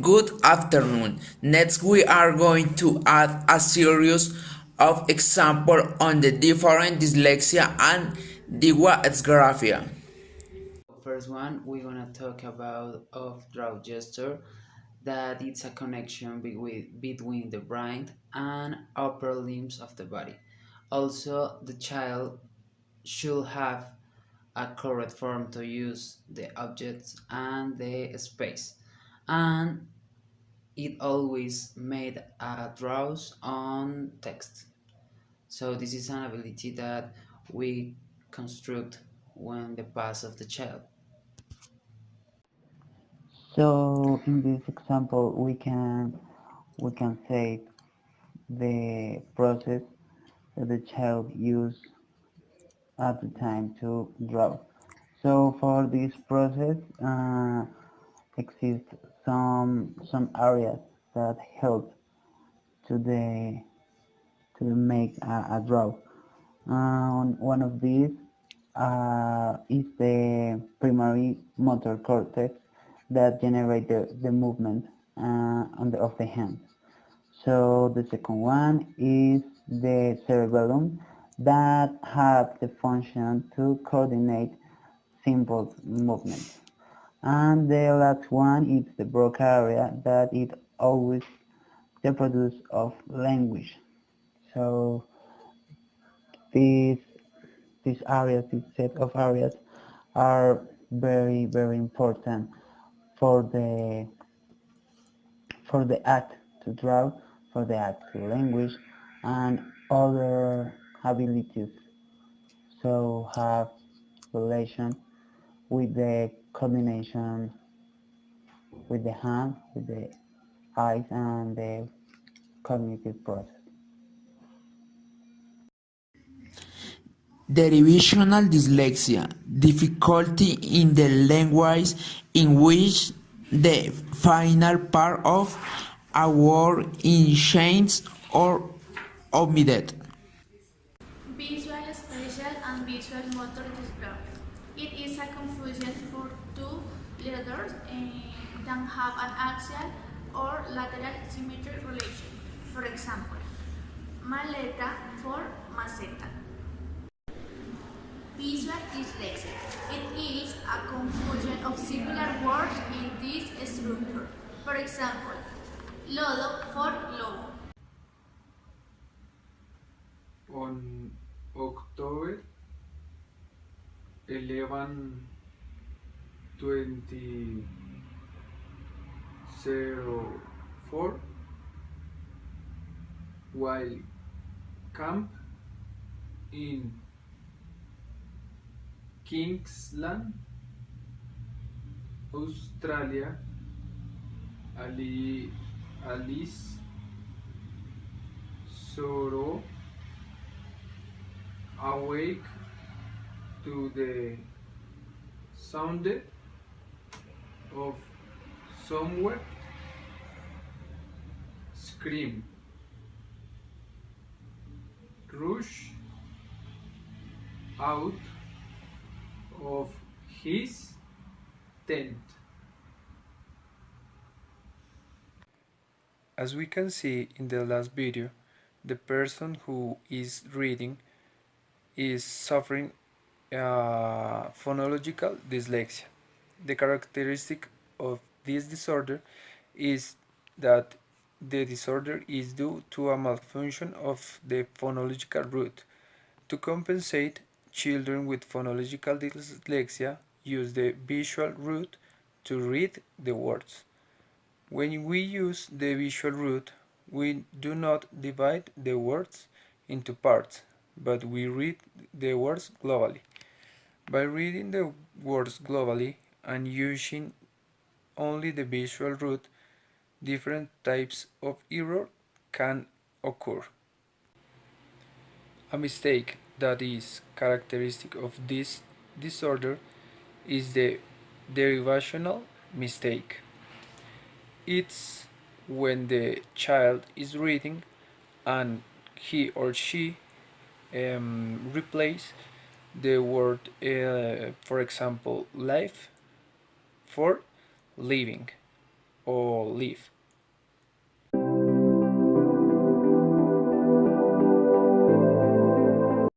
Good afternoon. Next we are going to add a series of examples on the different dyslexia and dysgraphia. First one, we're gonna talk about of draw gesture, that it's a connection between the brain and upper limbs of the body. Also, the child should have a correct form to use the objects and the space, and it always made a draws on text. So this is an ability that we construct when the pass of the child. So in this example, we can say the process that the child used at the time to draw. So for this process, exist some areas that help to the to make a draw. One of these is the primary motor cortex that generate the movement of the hand. So the second one is the cerebellum that has the function to coordinate simple movements. And the last one is the Broca area that it always the produce of language. So these these areas, this set of areas are very important for the act to draw, for the act to language, and other abilities. So have relation with the combination with the hand, with the eyes, and the cognitive process. Derivational dyslexia, difficulty in the language in which the final part of a word is changed or omitted. Visual spatial and visual motor dysgraphia. It is a confusion for two letters that have an axial or lateral symmetry relation. For example, maleta for maceta. Visual dyslexia. It is a confusion of similar words in this structure. For example, lodo for lobo. On October 11, 2004, while camp in Kingsland, Australia, Alice Soro awake to the sound of somewhere scream, rush out of his tent. As we can see in the last video, the person who is reading is suffering phonological dyslexia. The characteristic of this disorder is that the disorder is due to a malfunction of the phonological root. To compensate, children with phonological dyslexia use the visual root to read the words. When we use the visual root, we do not divide the words into parts, but we read the words globally. By reading the words globally and using only the visual root, different types of error can occur. A mistake that is characteristic of this disorder is the derivational mistake. It's when the child is reading and he or she replace the word, for example, life for living, or live.